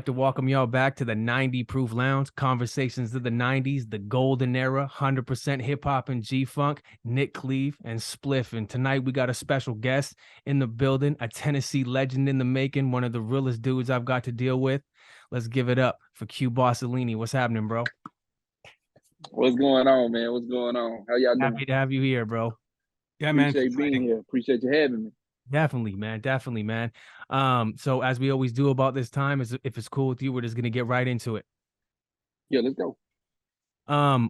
like to welcome y'all back to the 90 Proof Lounge, conversations of the 90s, the golden era, 100% hip hop and G-Funk, Nick Cleve and Spliff. And tonight we got a special guest in the building, a Tennessee legend in the making, one of the realest dudes I've got to deal with. Let's give it up for Q Bosilini. What's happening, bro? What's going on, man? What's going on? How y'all doing? Happy to have you here, bro. Yeah, man. Appreciate being here. Appreciate you having me. Definitely, man. Definitely, man. So as we always do about this time, is if it's cool with you, we're just gonna get right into it. Yeah, let's go.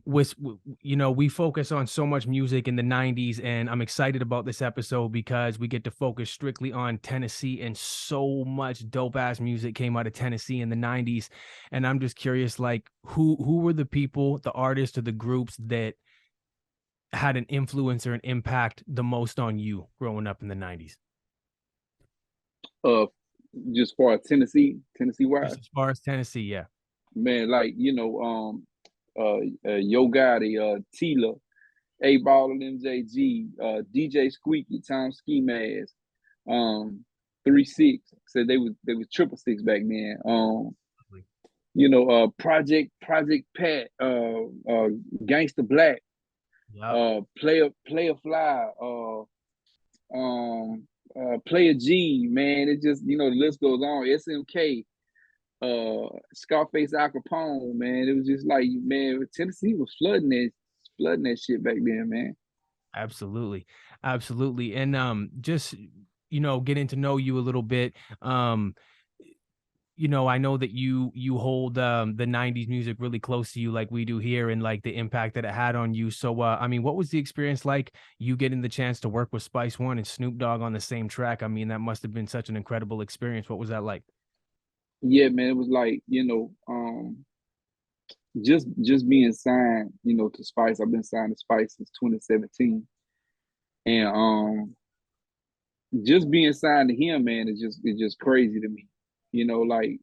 With we focus on so much music in the 90s, and I'm excited about this episode because we get to focus strictly on Tennessee, and so much dope ass music came out of Tennessee in the 90s. And I'm just curious, like, who were the people, the artists, or the groups that had an influence or an impact the most on you growing up in the 90s? Just for Tennessee wise, Just as far as Tennessee, yeah. man, like Yo Gotti, Tila, A Ball and MJG, DJ Squeaky, Tom Ski Mask, 3-6. Said they was 666 back then. Project Pat, Gangsta Black, Yep. Player Fly, Player G, man. It just, the list goes on. SMK, Scarface, Al Capone, man. It was just like, man, Tennessee was flooding that shit back then, man. Absolutely. Absolutely. And just getting to know you a little bit. I know that you hold the 90s music really close to you, like we do here, and like the impact that it had on you. So I mean, what was the experience like, you getting the chance to work with Spice One and Snoop Dogg on the same track? I mean, that must have been such an incredible experience. What was that like? Yeah, man, it was like, just being signed, to Spice. I've been signed to Spice since 2017. And just being signed to him, man, it's just crazy to me. Like,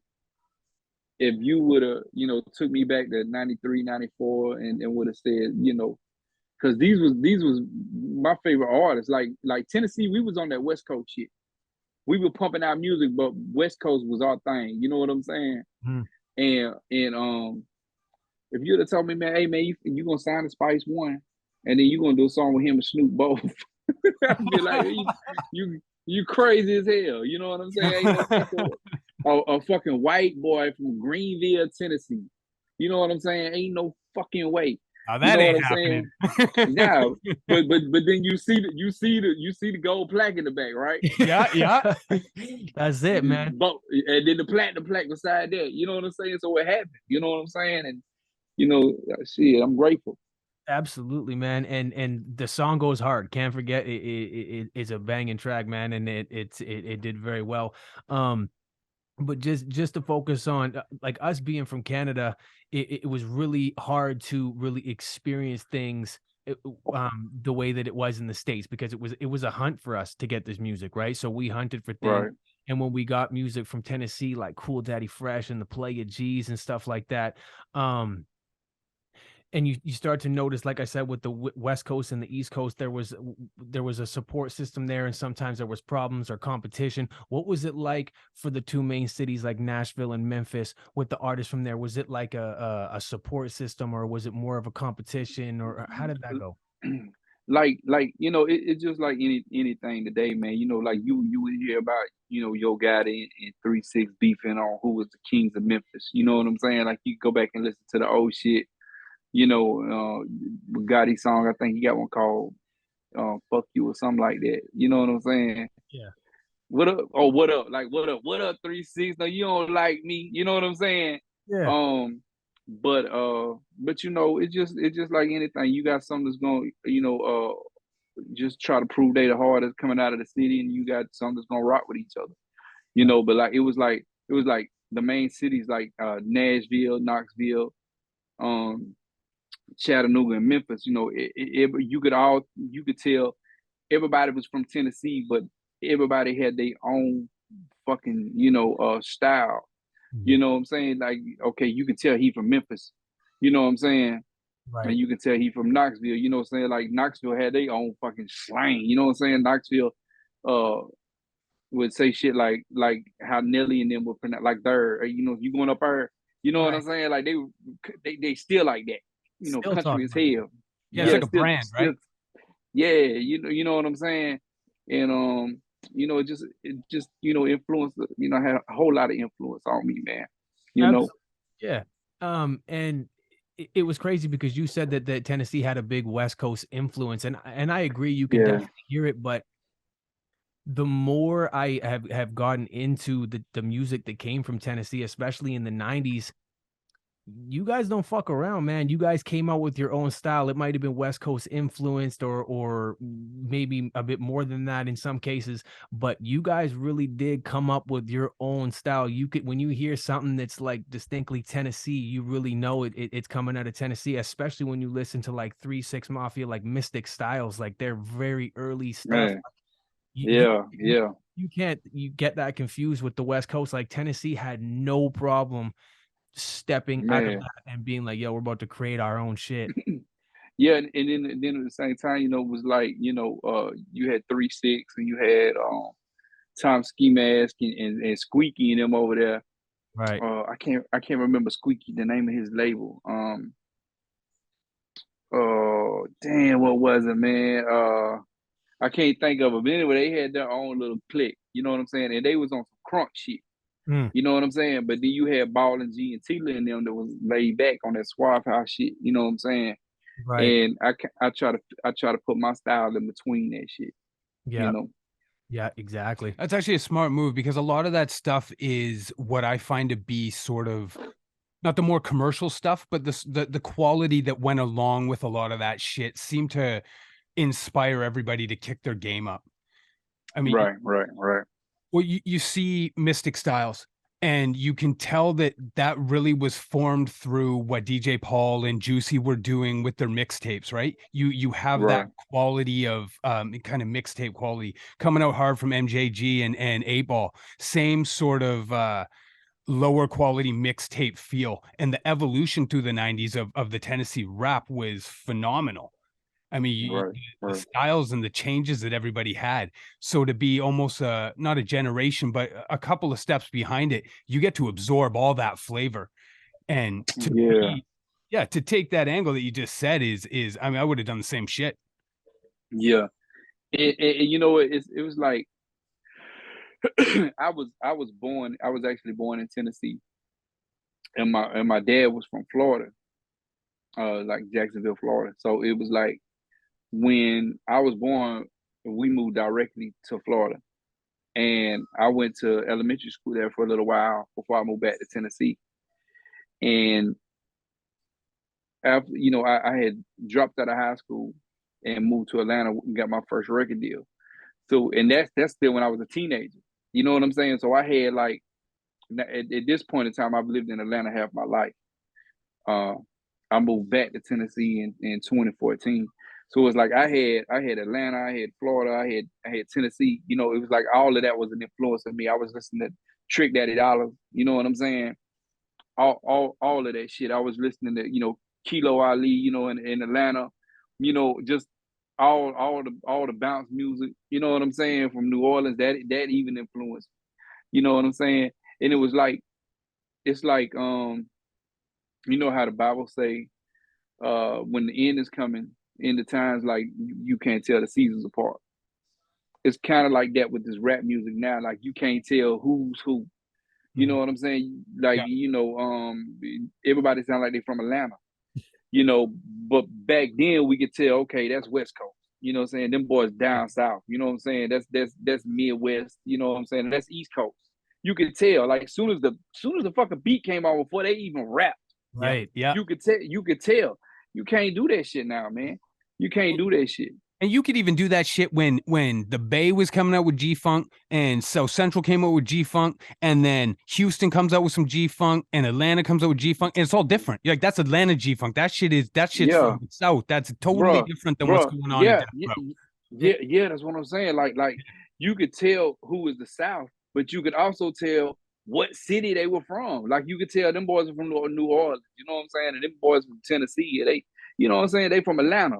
if you would have, took me back to 93, 94 and would have said, because these was my favorite artists. Like Tennessee, we was on that West Coast shit. We were pumping out music, but West Coast was our thing. You know what I'm saying? Mm. And if you'd have told me, man, hey man, you gonna sign the Spice One, and then you gonna do a song with him and Snoop both, I'd be like, you crazy as hell. You know what I'm saying? Ain't no fucking a fucking white boy from Greenville, Tennessee. You know what I'm saying? Ain't no fucking way. Oh, You that know what ain't I'm happening. saying? Yeah, but then you see the gold plaque in the back, right? Yeah. That's it, man. And then the platinum plaque beside that. You know what I'm saying? So it happened. You know what I'm saying? And shit, I'm grateful. Absolutely, man. And the song goes hard. Can't forget it's a banging track, man, and it did very well. But just to focus on, like, us being from Canada, it was really hard to really experience things the way that it was in the States, because it was a hunt for us to get this music, right? So we hunted for things. Right. And when we got music from Tennessee, like Cool Daddy Fresh and the Playa G's and stuff like that, and you start to notice, like I said, with the West Coast and the East Coast, there was a support system there, and sometimes there was problems or competition. What was it like for the two main cities like Nashville and Memphis with the artists from there? Was it like a support system, or was it more of a competition, or how did that go? It's just like anything today, man. Like you would hear about, Yo Gotti and 3-6 beefing on who was the kings of Memphis. You know what I'm saying? Like, you go back and listen to the old shit. Gotti song, I think he got one called "Fuck You" or something like that. You know what I'm saying? Yeah. What up? Oh, what up? Like, what up? 3-6. No, you don't like me. You know what I'm saying? Yeah. But it's just like anything. You got something that's going, just try to prove they the hardest coming out of the city, and you got something that's gonna rock with each other. But like it was like the main cities like Nashville, Knoxville, um, Chattanooga, and Memphis. You could tell everybody was from Tennessee, but everybody had their own fucking style. You Mhm. know what I'm saying? Like, okay, you can tell he from Memphis. You know what I'm saying? And Right. you can tell he from Knoxville. You know what I'm saying? Like, Knoxville had their own fucking slang. You know what I'm saying? Knoxville, uh, would say shit like how Nelly and them would pronounce like third, or if you going up there, you know what I'm Right. saying? Like they still like that, Still country talk as like that. hell. Yeah, it's Yeah, Yep. like a brand, still, right? yeah, you know what I'm saying? And it just influenced, had a whole lot of influence on me, man. You know, Absolutely. Yeah. And it was crazy because you said that Tennessee had a big West Coast influence, and I agree, you can yeah, definitely hear it, but the more I have gotten into the music that came from Tennessee, especially in the 90s, you guys don't fuck around, man. You guys came out with your own style. It might have been West Coast influenced or maybe a bit more than that in some cases, but you guys really did come up with your own style. You could, when you hear something that's like distinctly Tennessee, you really know it's coming out of Tennessee, especially when you listen to like 3 6 Mafia, like Mystic Styles, like their very early stuff. man. You Yeah, you yeah, you can't you get that confused with the West Coast. Like Tennessee had no problem stepping out of man. that and being like, yo, we're about to create our own shit. Yeah, and then at the same time, it was like, you had 3 6 and you had Tom Ski Mask and Squeaky and them over there. Right. I can't remember Squeaky, the name of his label. Damn, what was it, man? I can't think of it. But anyway, they had their own little clique. You know what I'm saying? And they was on some crunk shit. Mm, You know what I'm saying? But then you had Ball and G and Tila and them that was laid back on that Swap House shit. You know what I'm saying? right. And I try to put my style in between that shit. You Yeah. know? Yeah, exactly. That's actually a smart move because a lot of that stuff is what I find to be sort of not the more commercial stuff, but the quality that went along with a lot of that shit seemed to inspire everybody to kick their game up. I mean, Right, right, right. well, you see Mystic Styles, and you can tell that that really was formed through what DJ Paul and Juicy were doing with their mixtapes, right? You have that Right. quality of kind of mixtape quality coming out hard from MJG and 8 Ball. Same sort of lower quality mixtape feel, and the evolution through the 90s of the Tennessee rap was phenomenal. I mean, Right. the Right. styles and the changes that everybody had. So to be almost not a generation, but a couple of steps behind it, you get to absorb all that flavor. And to Yeah. be, yeah, to take that angle that you just said I mean, I would have done the same shit. Yeah. And it was like I was actually born in Tennessee, and my dad was from Florida, like Jacksonville, Florida. So it was like when I was born, we moved directly to Florida, and I went to elementary school there for a little while before I moved back to Tennessee. And after, I had dropped out of high school and moved to Atlanta and got my first record deal. So, and that's still when I was a teenager. You know what I'm saying? So I had like at this point in time, I've lived in Atlanta half my life. Uh, I moved back to Tennessee in 2014. So it was like I had Atlanta, I had Florida, I had Tennessee. It was like all of that was an influence on me. I was listening to Trick Daddy Dollar. You know what I'm saying? All of that shit. I was listening to Kilo Ali. In Atlanta. Just all the bounce music. You know what I'm saying, from New Orleans. That even influenced. You know what I'm saying? And it was like it's like how the Bible say, when the end is coming, in the times, like you can't tell the seasons apart. It's kind of like that with this rap music now. Like you can't tell who's who. You know Mhm. what I'm saying? Like Yeah. everybody sound like they from Atlanta. But back then we could tell, okay, that's West Coast. You know what I'm saying? Them boys down south. You know what I'm saying? That's Midwest. You know what I'm saying? That's East Coast. You could tell, like, soon as the fucking beat came on before they even rapped, Yeah. Right. Yeah. you could tell. You can't do that shit now, man. You can't do that shit. And you could even do that shit when the Bay was coming out with G Funk and South Central came out with G Funk, and then Houston comes out with some G Funk, and Atlanta comes out with G Funk, and it's all different. You're like, that's Atlanta G Funk. That shit's Yeah, from the South. That's totally bruh, different than what's bruh. going on in Yeah, Death yeah, Row. yeah, yeah. That's what I'm saying. Like you could tell who is the South, but you could also tell what city they were from. Like you could tell them boys are from New Orleans. You know what I'm saying? And them boys from Tennessee. You know what I'm saying? They from Atlanta.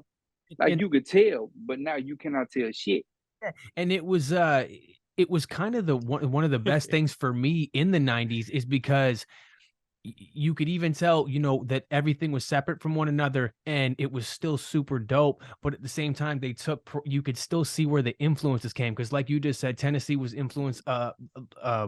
Like And you could tell, but now you cannot tell shit. and it was it was kind of the one of the best things for me in the 90s is because you could even tell, you know, that everything was separate from one another and it was still super dope. But at the same time, you could still see where the influences came. Cause like you just said, Tennessee was influenced,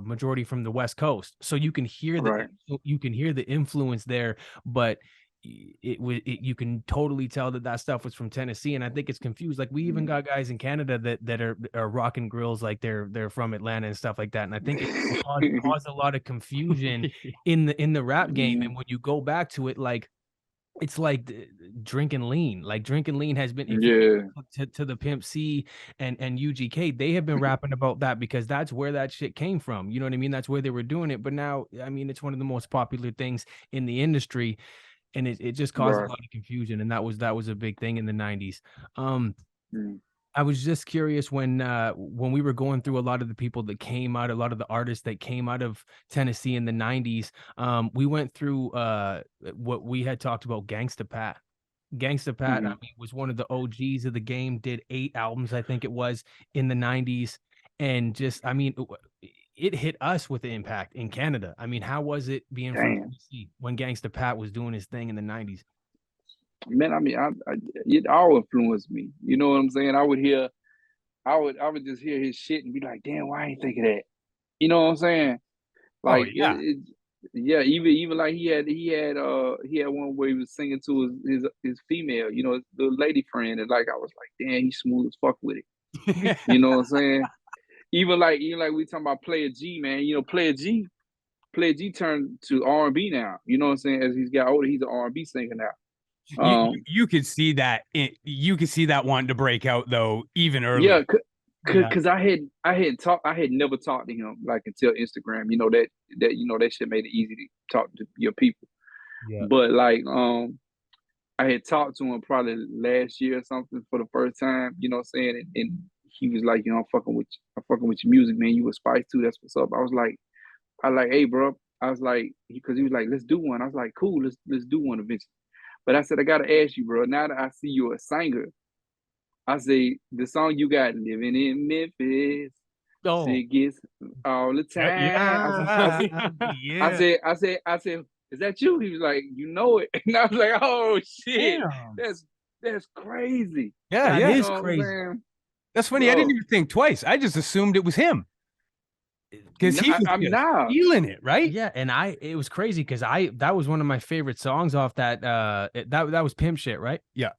majority from the West Coast. So you can hear Right. the influence there, but you can totally tell that stuff was from Tennessee. And I think it's confused. Like we even got guys in Canada that are rocking grills like they're from Atlanta and stuff like that. And I think it caused a lot of confusion in the rap game. And when you go back to it, like it's like drinking lean. Like drinking lean has been, if you to the Pimp C and UGK, they have been rapping about that because that's where that shit came from. You know what I mean? That's where they were doing it. But now, I mean, it's one of the most popular things in the industry, and it just caused a Right. lot of confusion. And that was a big thing in the 90s. Mm. I was just curious when we were going through a lot of the people that came out, a lot of the artists that came out of Tennessee in the 90s. We went through what we had talked about, Gangsta Pat. Gangsta Pat, I mean, was one of the OGs of the game, did 8 albums, I think it was, in the 90s. And just, I mean, it hit us with the impact in Canada. I mean, how was it being from Damn. Tennessee when Gangsta Pat was doing his thing in the 90s? Man, I mean, it all influenced me. You know what I'm saying? I would just hear his shit and be like, damn, why I ain't think of that? You know what I'm saying? Oh Like yeah. yeah, even like he had one where he was singing to his female, you know, the lady friend, and like I was like, damn, he's smooth as fuck with it. You know what I'm saying? Even like we talking about Player G, man. You know, Player G turned to R&B now. You know what I'm saying? As he's got older, he's an R&B singer now. You could see that you could see that wanting to break out though even Yeah, earlier. cause I had never talked to him like until Instagram. You know that shit made it easy to talk to your people. Yeah. But like I had talked to him probably last year or something for the first time. You know what I'm saying? And he was like, you know, I'm fucking with your music, man. You a Spice too. That's what's up. I like, hey, bro. I was like, because he was like, let's do one. I was like, cool, let's do one eventually. But I said, I gotta ask you, bro. Now that I see you a singer, I say the song you got, "Living in Memphis," Oh, say gets all the time. Yeah. I said, is that you? He was like, you know it, and I was like, oh shit, Damn. that's crazy. Yeah, that yeah. You is know what I'm crazy. saying, That's funny. I didn't bro? even think twice. I just assumed it was him because he was I'm just not. feeling it, right? Yeah, and it was crazy because that was one of my favorite songs off that that was Pimp Shit, right? Yeah.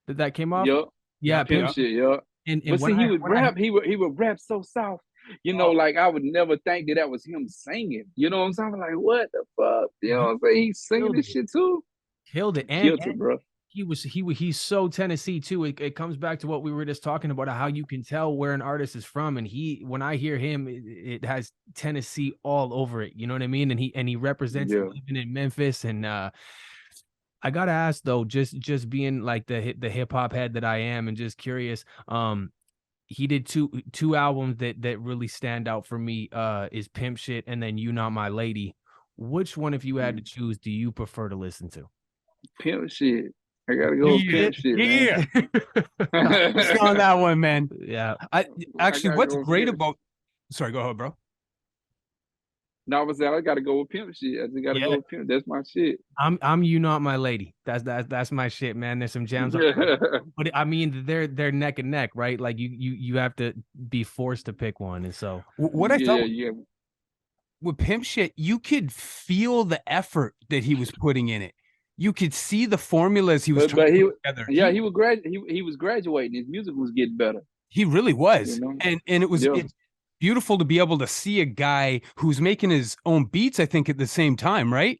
That came off? Yup, Yeah, pimp Pimp Yeah. Shit. shit, yup. And But see, he would when I rap. He would rap so soft. You know, oh, like I would never think that was him singing. You know what I'm saying? I'm like, what the fuck? You know he what I'm saying? He's singing killed this it. shit too. Killed it. And Killed it, bro. he's so Tennessee too. It comes back to what we were just talking about, how you can tell where an artist is from. And when I hear him, it has Tennessee all over it. You know what I mean? And he represents it Yeah. living in Memphis. And I gotta ask though, just being like the hip hop head that I am, and just curious, he did two albums that really stand out for me, is Pimp Shit and then You Not My Lady. Which one, if you had to choose, do you prefer to listen to? Pimp shit. I gotta go with Yeah. pimp shit, man. Yeah. Just on I that one, man. Yeah. I actually, gotta what's go with great pimp shit. about, sorry, go ahead, bro. No, I was saying I gotta go with pimp shit. I just gotta Yeah. go with pimp. That's my shit. I'm You Not My Lady. That's my shit, man. There's some jams on there. But I mean, they're neck and neck, right? Like you have to be forced to pick one. And so What I thought Yeah. with Pimp Shit, you could feel the effort that he was putting in it. You could see the formulas he was trying But to he, put together. yeah, he was graduating. His music was getting better. He really You was. know. And Yeah. it's beautiful to be able to see a guy who's making his own beats, I think, at the same time, right?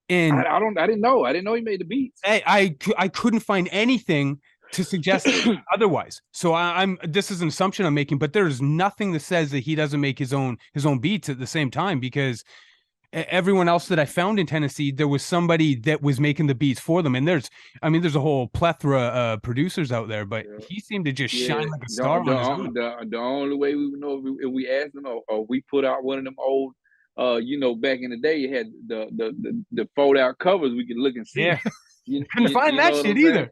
And I didn't know. I didn't know he made the beats. I couldn't find anything to suggest otherwise. So I'm this is an assumption I'm making, but there's nothing that says that he doesn't make his own beats at the same time, because everyone else that I found in Tennessee, there was somebody that was making the beats for them. And there's a whole plethora of producers out there, but Yeah. he seemed to just Yeah, shine like a star on his own. the only way we would know if we asked them, or we put out one of them old, you know, back in the day, you had the fold out covers. We could look and see. Yeah. Couldn't find You that know what shit I'm saying?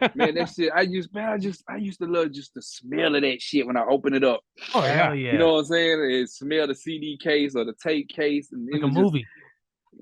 either. Man, that shit, I used to love just the smell of that shit when I open it up. Oh Hell yeah. You yeah. know what I'm saying? It smell the CD case or the tape case, and it Like a was just movie.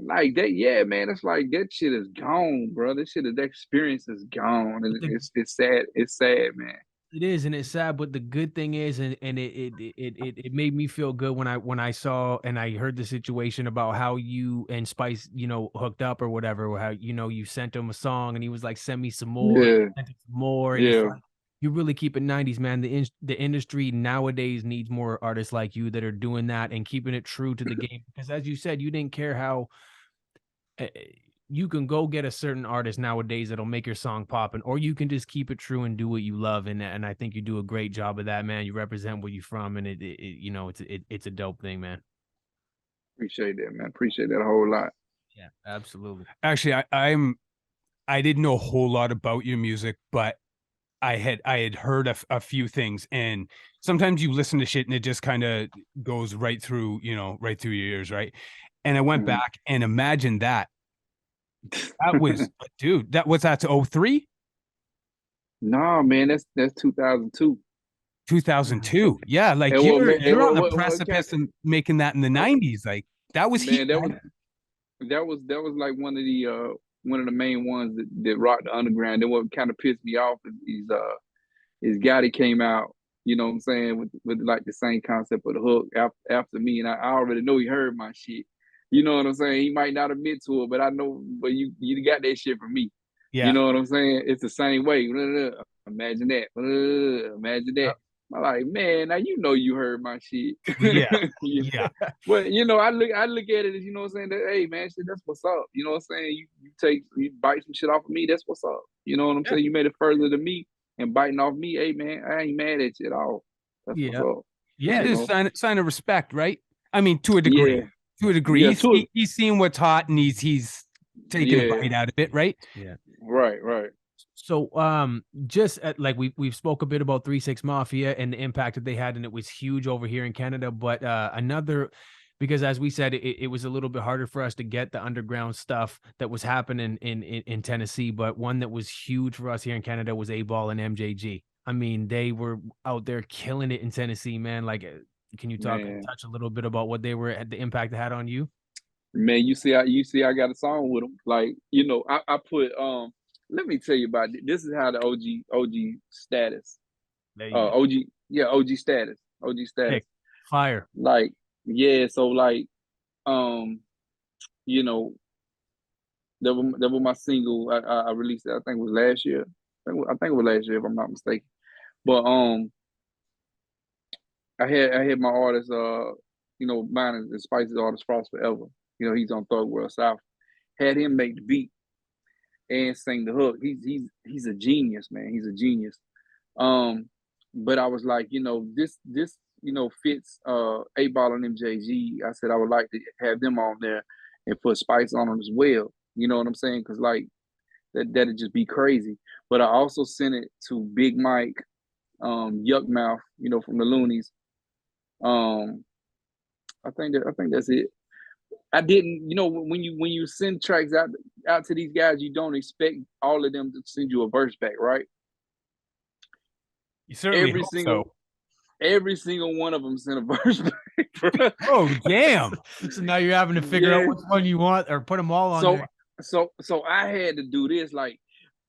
like that. Yeah, man, it's like that shit is gone, bro. That experience is gone, But and the it's sad. It's sad, man. It is, and it's sad, but the good thing is, and it made me feel good when I saw and I heard the situation about how you and Spice, hooked up or whatever, or how you sent him a song and he was like, send me some more, Yeah, sent him some more, and it's yeah. like you really keep it 90s, man. The industry nowadays needs more artists like you that are doing that and keeping it true to the game. Because as you said, you didn't care how uh, you can go get a certain artist nowadays that'll make your song popping, or you can just keep it true and do what you love. And I think you do a great job of that, man. You represent where you're from, and it's a dope thing, man. Appreciate that, man. Appreciate that a whole lot. Yeah, absolutely. Actually, I didn't know a whole lot about your music, but I had heard a few things, and sometimes you listen to shit and it just kind of goes right through, right through your ears, right? And I went Mhm. back and imagined that was, dude, that was that to 03? Nah, man, that's 2002. 2002. Yeah, like And what, you're on the what kind? precipice of making that in the Uh, 90s. Like that was heat, man, man. that was like one of the main ones that rocked the underground. Then what kind of pissed me off is Gotti came out, you know what I'm saying, with like the same concept of the hook after me, and I already know he heard my shit. You know what I'm saying? He might not admit to it, but I know, but you got that shit from me. You Yeah. know what I'm saying? It's the same way. Imagine that. Imagine that. I'm like, man, now you know you heard my shit. Yeah. Yeah. Yeah. But I look at it as, you know what I'm saying, that hey man, shit, that's what's up. You know what I'm saying? You bite some shit off of me, that's what's up. You know what I'm Yeah. saying? You made it further than me and biting off me, hey man, I ain't mad at you at all. That's what's Yeah. up. Yeah, You it is know? sign of respect, right? I mean, to a Yeah. degree. To a degree. Yeah, He's seeing what's hot and he's taking a yeah. bite out of it, right? Yeah. Right. So, just like we've spoke a bit about 3 6 Mafia and the impact that they had, and it was huge over here in Canada. But another, because as we said, it was a little bit harder for us to get the underground stuff that was happening in Tennessee. But one that was huge for us here in Canada was A-Ball and MJG. I mean, they were out there killing it in Tennessee, man. Like, can you Man. touch a little bit about what they were, the impact they had on you? Man, I got a song with them. Like, I put let me tell you about it. This is how the OG status. There you go. OG status. OG status. Hey, fire. Like, yeah, so like you know, that was my single. I released it, I think it was last year. I think it was last year if I'm not mistaken. But I had my artist mine is Spice's artist Frost Forever. He's on Third World South. Had him make the beat and sing the hook. He's a genius, man. He's a genius. But I was like, this fits 8 Ball and MJG. I said I would like to have them on there and put Spice on them as well. You know what I'm saying? Because like that'd just be crazy. But I also sent it to Big Mike, Yuck Mouth, from the Loonies. Um, I think that's it. I didn't, when you send tracks out to these guys, you don't expect all of them to send you a verse back, right? You certainly Every hope single so. every single one of them sent a verse back, bro. Oh, damn. So now you're having to figure out Yeah. which one you want or put them all on So there. so I had to do this. Like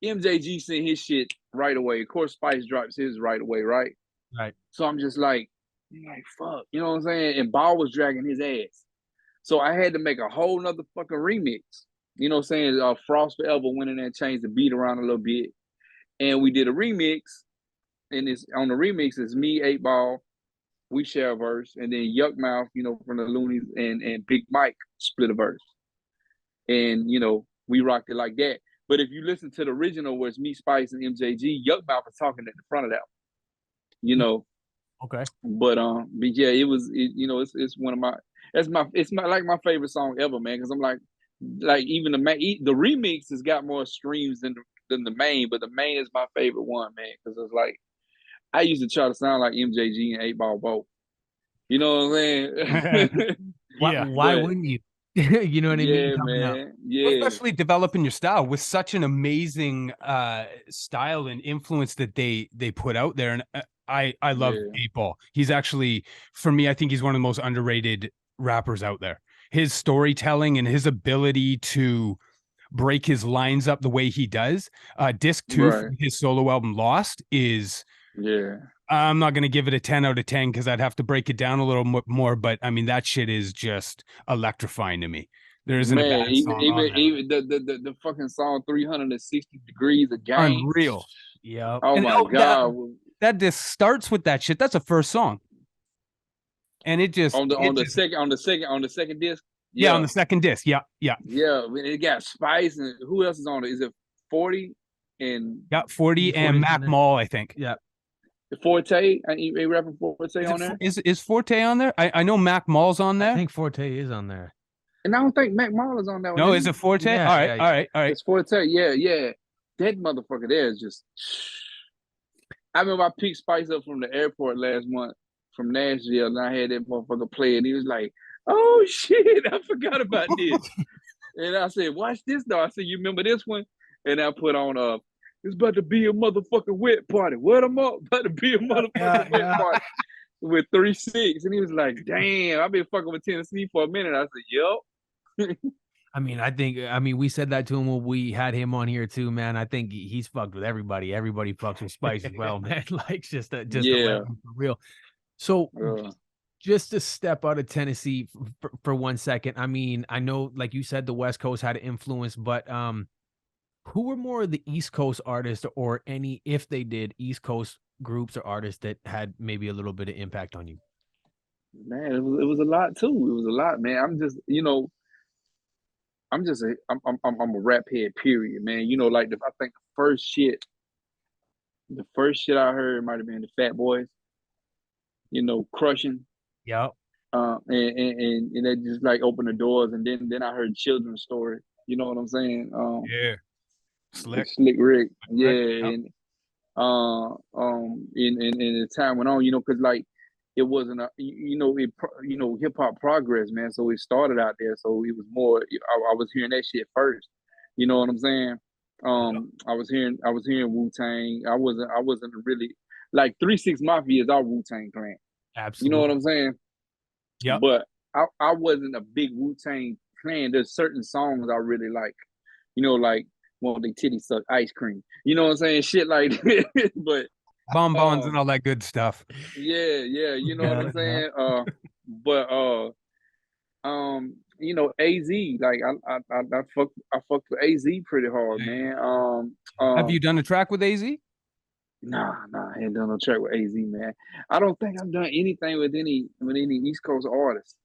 MJG sent his shit right away. Of course, Spice drops his right away, right? Right. So I'm just like, fuck, you know what I'm saying? And Ball was dragging his ass. So I had to make a whole nother fucking remix. You know what I'm saying? Frost Forever went in there and changed the beat around a little bit. And we did a remix. And it's on the remix, it's me, 8 Ball, we share a verse, and then Yuck Mouth, from the Loonies and Big Mike split a verse. And we rocked it like that. But if you listen to the original where it's me, Spice, and MJG, Yuck Mouth is talking at the front of that, Okay. But yeah, it's one of my it's like my favorite song ever, man. Because I'm like even the remix has got more streams than the main, but the main is my favorite one, man. Because it's like I used to try to sound like MJG and 8 Ball both. You know what I'm saying? Yeah. Why but wouldn't you? You know what I mean? Yeah, Coming up. man. Well, Yeah, especially developing your style with such an amazing style and influence that they put out there. And I love yeah. 8 Ball. He's actually, for me, I think he's one of the most underrated rappers out there. His storytelling and his ability to break his lines up the way he does. Disc 2 Right. from his solo album Lost is, Yeah. I'm not going to give it a 10 out of 10 because I'd have to break it down a little more, but I mean, that shit is just electrifying to me. There isn't a Man, bad song on there. even the fucking song 360 degrees of game. Unreal. Yep. Oh And my God. that disc starts with that shit. That's a first song. And it just, On the second disc. yeah, on Yeah. the second disc. Yeah, yeah. Yeah. It got Spice, and who else is on it? Is it 40 and Got 40 and 40's on Mac there. Mall, I think. Yeah. Forte? A rapping Forte on there? Is Forte on there? I know Mac Mall's on I there. think Forte is on there. And I don't think Mac Mall is on that one. No, is it Forte? Yeah, All right, yeah, all right, all right. It's Forte. Yeah, yeah. That motherfucker there is just. I remember I picked Spice up from the airport last month from Nashville, and I had that motherfucker play, and he was like, "Oh shit, I forgot about this." And I said, "Watch this though." I said, "You remember this one?" And I put on it's about to be a motherfucking wet party. What am up? About to be a motherfucking wet party with 3-6. And he was like, "Damn, I've been fucking with Tennessee for a minute." I said, "Yup." I mean, we said that to him when we had him on here too, man. I think he's fucked with everybody. Everybody fucks with Spice as well, man. Like just a Yeah. legend for real. So just to step out of Tennessee for 1 second. I mean, I know, like you said, the West Coast had an influence, but who were more of the East Coast artists, or any, if they did, East Coast groups or artists that had maybe a little bit of impact on you? Man, it was a lot too. It was a lot, man. I'm just, I'm a rap head, period, man. Like I think the first shit I heard might have been the Fat Boys, crushing. Yep. And that just like opened the doors, and then I heard children's story. You know what I'm saying? Yeah. Slick Rick, yeah, Yep. and and the time went on, because like it wasn't hip hop progress, man. So it started out there, so it was more. I was hearing that shit first. You know what I'm saying? I was hearing Wu Tang. I wasn't really like 3 6 Mafia is our Wu Tang clan. You know what Absolutely. I'm saying? Yep. But I wasn't a big Wu Tang fan. There's certain songs I really like. Like won't they titty suck ice cream? You know what I'm saying? Shit like that. But Bonbons and all that good stuff. yeah, you know what I'm saying? But AZ, like I fucked with AZ pretty hard, man. Have you done a track with AZ? Nah, I ain't done no track with AZ, man. I don't think I've done anything with any East Coast artists,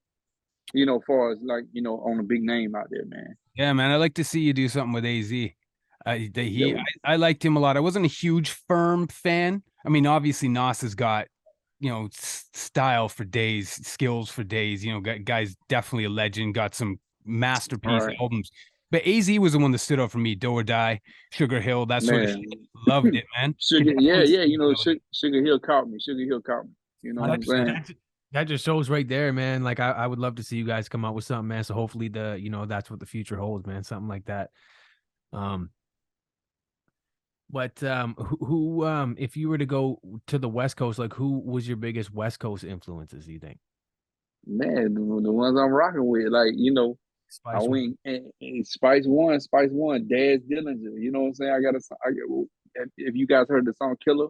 as far as like, on a big name out there, man. Yeah, man. I'd like to see you do something with AZ. Yeah, I liked him a lot. I wasn't a huge Firm fan. I mean, obviously Nas has got, style for days, skills for days. Guy's definitely a legend. Got some masterpiece right, albums. But AZ was the one that stood out for me. Do or Die, Sugar Hill, that sort of shit. man. Loved it, man. Sugar, Could yeah, definitely yeah, see him doing it. Sugar Hill caught me. Sugar Hill caught me. You know what I'm saying? That just shows right there, man. Like I would love to see you guys come out with something, man. So hopefully that's what the future holds, man. Something like that. But who if you were to go to the West Coast, like who was your biggest West Coast influences, do you think? Man, the ones I'm rocking with, like, I Spice One. went Spice One, Daz Dillinger. You know what I'm saying? If you guys heard the song Killer,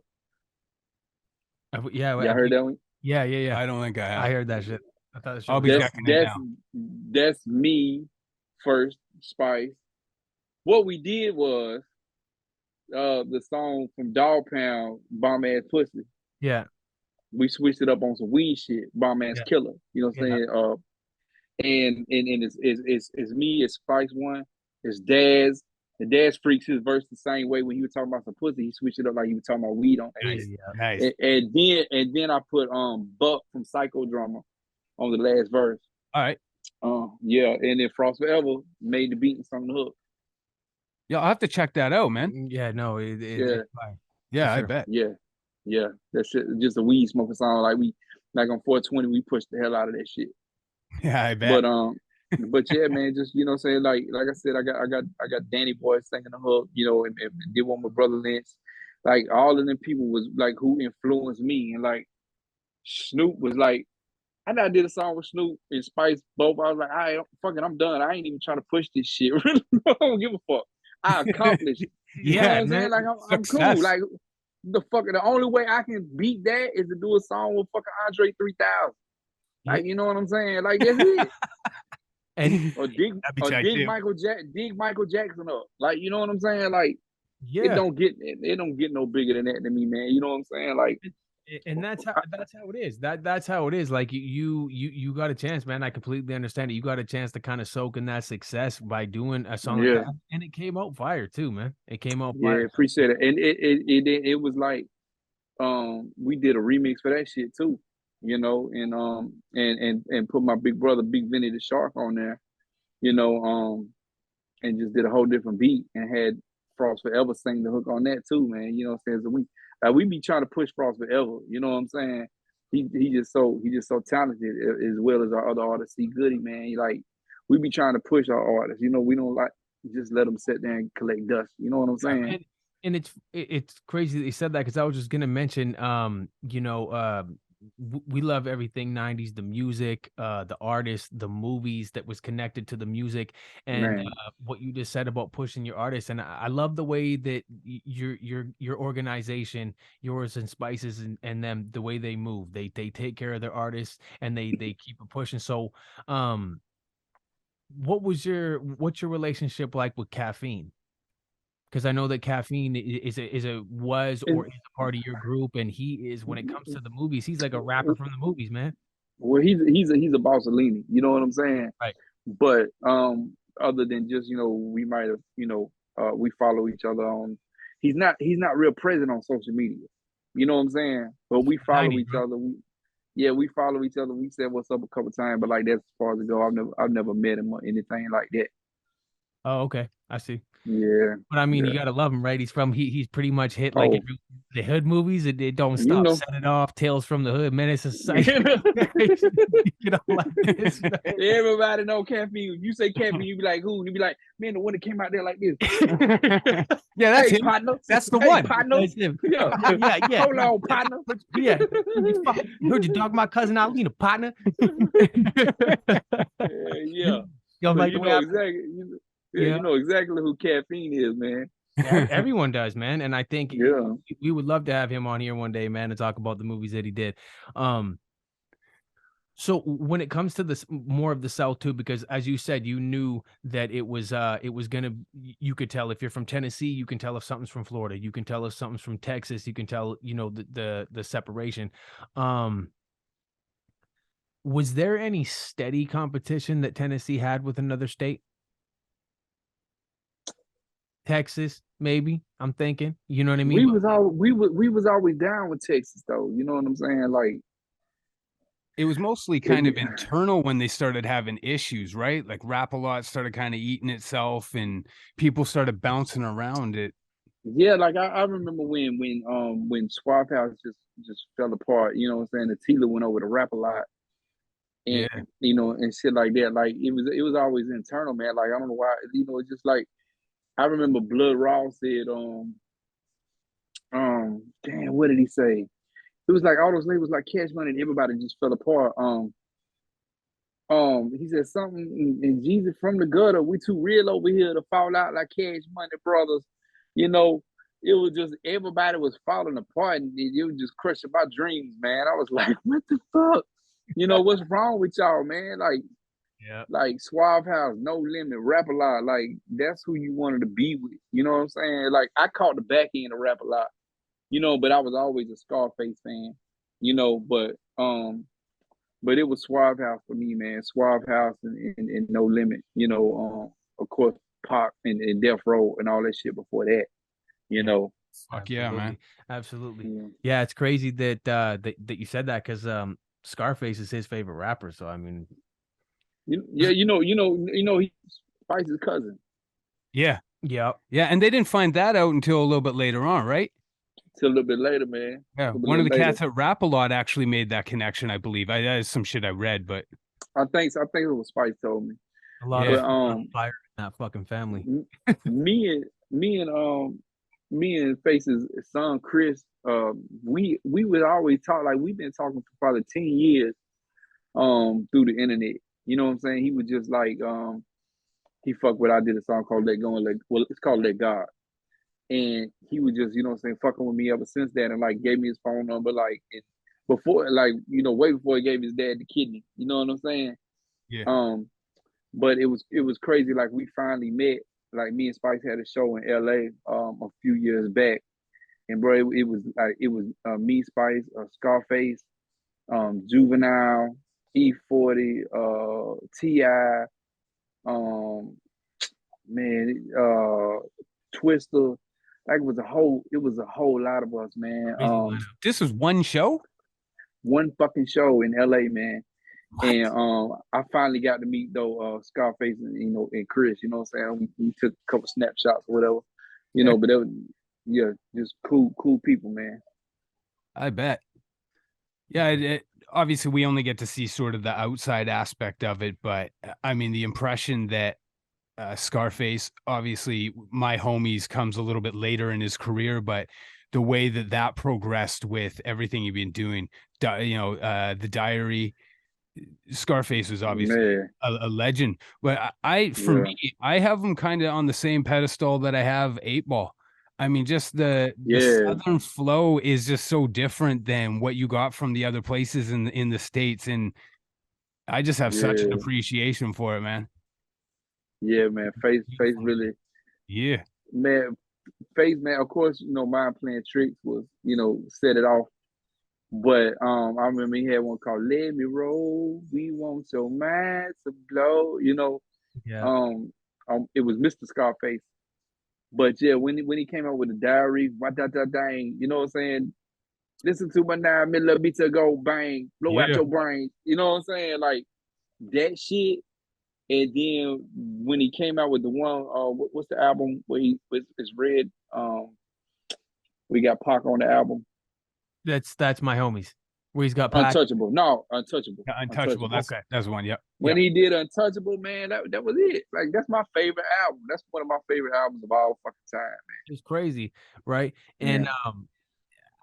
Yeah, y'all heard that one? yeah. I don't think I have. I heard that shit. I thought the shit I'll was be dope. checking it That's now. that's me first, Spice. What we did was the song from Dog Pound, Bomb Ass Pussy. Yeah, We switched it up on some weed shit, Bomb Ass yeah, Killer. You know what I'm yeah. saying? And it's me, it's Spice One, it's Daz. And Daz freaks his verse the same way when he was talking about some pussy. He switched it up like he was talking about weed on that Nice, shit. Yeah. nice. And then I put Buck from Psychodrama on the last verse. All right. Yeah, and then Frost Forever made the beat and sung the hook. Yeah, I'll have to check that out, man. Yeah, no, Yeah, it's fine. Yeah, I sure. bet. yeah. That shit, just a weed smoking song. Like on 420, we pushed the hell out of that shit. Yeah, I bet. But But yeah, man, just you know, saying like I said, I got Danny Boy singing the hook, you know, and did one with Brother Lynch. Like all of them people was like who influenced me, and like Snoop was like, I know I did a song with Snoop and Spice both. I was like, all right, fucking, I'm done. I ain't even trying to push this shit. Really, I don't give a fuck. I accomplished. You know what Yeah, I'm saying? man. Like I'm cool. Success. Like the only way I can beat that is to do a song with fucking Andre 3000. Yeah. Like you know what I'm saying? Like that's it. And Or dig That'd be or tight dig too. Michael Jackson up. Like you know what I'm saying? Like yeah. it don't get no bigger than that to me, man. You know what I'm saying? Like And that's how it is. That's how it is. Like you got a chance, man. I completely understand it. You got a chance to kind of soak in that success by doing a song like yeah, that, and it came out fire too, man. It came out fire. yeah, appreciate it. And it was like we did a remix for that shit too, you know, and put my big brother Big Vinny the Shark on there, you know, and just did a whole different beat and had Frost Forever sing the hook on that too, man. You know what I'm saying? So we be trying to push Frost Forever, you know what I'm saying? He just so talented as well as our other artists. C Goody, man. Like we be trying to push our artists, you know, we don't like just let them sit there and collect dust. You know what I'm Yeah, saying? and it's crazy that you said that because I was just gonna mention, we love everything 90s, the music, the artists, the movies that was connected to the music, and Man. what you just said about pushing your artists, and I love the way that your organization, yours and Spices and them, the way they move, they take care of their artists and they keep it pushing. So, what's your relationship like with Caffeine? Because I know that Caffeine was or is a part of your group, and he is when it comes to the movies, he's like a rapper from the movies, man. Well, he's a Bosilini, you know what I'm saying? Right. But other than just we might have we follow each other on. He's not real present on social media, you know what I'm saying? But we follow 90s, each bro. other. We follow each other. We said what's up a couple times, but like that's as far as it go. I've never met him or anything like that. Oh, okay. I see. Yeah, But I mean, you yeah. gotta love him, right? He's pretty much hit like Oh, every the hood movies. It don't you stop. know. Set It Off, Tales from the Hood, Menace to Society. Like this, man. Everybody know Caffeine. You say Caffeine, you be like, who? You be like, man, the one that came out there like this. Yeah, that's Hey, him. partner. That's the Hey, one. partner. That's him. Yeah. Yeah. Hold on, partner. Yeah. You heard you dog my cousin Alina, partner. Yeah. You don't So like the you way know I exactly. Yeah, yeah. you know exactly who Caffeine is, man. Everyone does, man. And I think Yeah. we would love to have him on here one day, man, to talk about the movies that he did. So when it comes to this more of the South too, because as you said, you knew that it was gonna you could tell if you're from Tennessee, you can tell if something's from Florida, you can tell if something's from Texas, you can tell, the separation. Um, was there any steady competition that Tennessee had with another state? Texas, maybe. I'm thinking. You know what I mean? We was always down with Texas though. You know what I'm saying? Like It was mostly if kind of internal when they started having issues, right? Like Rap-A-Lot started kind of eating itself and people started bouncing around it. yeah, like I remember when Swap House just fell apart, you know what I'm saying? The Tila went over to Rap a lot and Yeah. and shit like that. Like it was always internal, man. Like I don't know why, it's just like I remember Blood Raw said, damn, what did he say? It was like all those labels like Cash Money and everybody just fell apart. He said something in Jesus from the gutter. We too real over here to fall out like Cash Money brothers. You know, it was just everybody was falling apart and it was just crushing my dreams, man. I was like, what the fuck? What's wrong with y'all, man? Yeah. Like Suave House, No Limit, Rap a Lot, like that's who you wanted to be with. You know what I'm saying? Like I caught the back end of Rap a Lot, but I was always a Scarface fan, but it was Suave House for me, man. Suave House and No Limit, of course Pop and Death Row and all that shit before that, you Yeah. know. Fuck yeah, man. Absolutely. Yeah. Yeah, it's crazy that you said that because Scarface is his favorite rapper. So I mean, Yeah, he's Spice's cousin. Yeah. yeah, Yeah. And they didn't find that out until a little bit later on, right? Till a little bit later, man. Yeah. A One of little the later. cats at Rap-A-Lot actually made that connection, I believe. That is some shit I read, but I think it was Spice told me. A lot Yeah. of But fire in that fucking family. m- me and me and me and Face's son Chris, we would always talk, like we've been talking for probably 10 years through the internet. You know what I'm saying? He was just like he fucked with, I did a song called Let Go and Let, well, it's called Let God. And he was just, you know what I'm saying, fucking with me ever since that, and like gave me his phone number, like before, like, you know, way before he gave his dad the kidney. You know what I'm saying? Yeah. But it was crazy. Like we finally met. Like me and Spice had a show in LA a few years back. And bro, it was me, Spice, Scarface, Juvenile, E40, Ti, um, man, Twister. Like it was a whole lot of us, man. Crazy lineup. This was one show? One fucking show in LA, man. What? And I finally got to meet though Scarface and, you know, and Chris. You know what I'm saying? We took a couple snapshots or whatever. You know, but it was, yeah, just cool people, man. I bet. Yeah, obviously we only get to see sort of the outside aspect of it, but I mean the impression that Scarface, obviously my homies, comes a little bit later in his career, but the way that that progressed with everything you've been doing, the Diary, Scarface was obviously Man, a legend. But for yeah, me, I have him kind of on the same pedestal that I have 8 Ball. I mean, just the yeah, Southern flow is just so different than what you got from the other places in the States, and I just have such an yeah, appreciation for it, man. yeah, man. Face Beautiful, man. really, Yeah, man. Face, man. Of course, you know, Mind Playing Tricks was, you know, set it off. But I remember he had one called "Let Me Roll." We want your mind to blow. You know, Yeah. um, it was Mr. Scarface. But yeah, when he came out with the Diary, what da da dang, you know what I'm saying? Listen to my 9 mm beat to go bang, blow out yeah. your brain. You know what I'm saying? Like that shit. And then when he came out with the one, what's the album where it's red? We got Pac on the album. That's my homies. Where he's got Pac. Untouchable. No, Untouchable. Yeah, Untouchable. Untouchable. That's one. Yep. When Yep. he did Untouchable, man, that was it. Like that's my favorite album. That's one of my favorite albums of all fucking time, It's crazy, right? man. And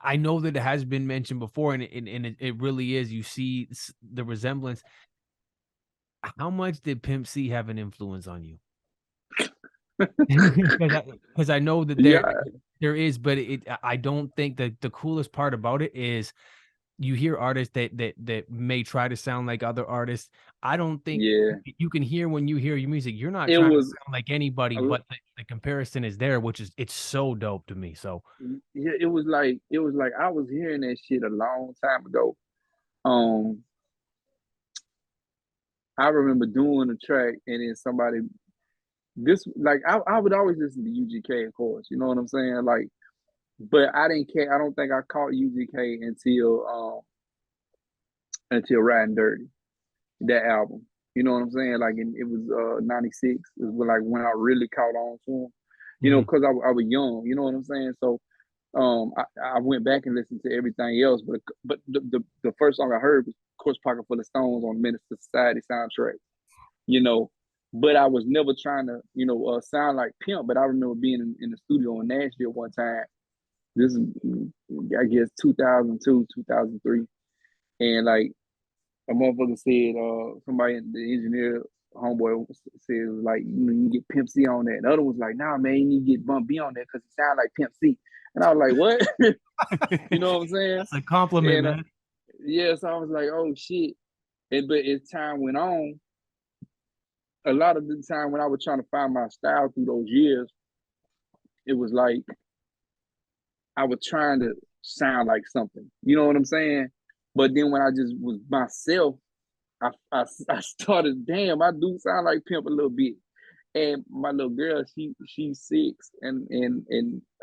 I know that it has been mentioned before, and it really is. You see the resemblance. How much did Pimp C have an influence on you? Because I know that Yeah, there is, but I don't think that the coolest part about it is you hear artists that may try to sound like other artists. I don't think yeah. you can hear when you hear your music, you're not It trying to was sound like anybody, but the comparison is there, which is it's so dope to me. So yeah, it was like I was hearing that shit a long time ago. Um, I remember doing a track and then somebody this like I would always listen to UGK, of course, you know what I'm saying? Like, but I didn't care. I don't think I caught UGK until Riding Dirty, that album. You know what I'm saying? Like it was 96 is like when I really caught on to him. You know, mhm. because I was young, you know what I'm saying? So I went back and listened to everything else, but the first song I heard was, of course, Pocket Full of Stones on Minister Society soundtrack. You know, but I was never trying to, sound like Pimp. But I remember being in the studio in Nashville one time. This is, I guess, 2002, 2003, and like a motherfucker said, somebody, the engineer homeboy said, like, you get Pimp C on that. And the other was like, nah, man, you need to get Bump B on that because it sound like Pimp C. And I was like, what? You know what I'm saying? That's a compliment, And man. yeah, so I was like, oh shit. But as time went on, a lot of the time when I was trying to find my style through those years, it was like I was trying to sound like something. You know what I'm saying? But then when I just was myself, I started, damn, I do sound like Pimp a little bit. And my little girl, she's 6, and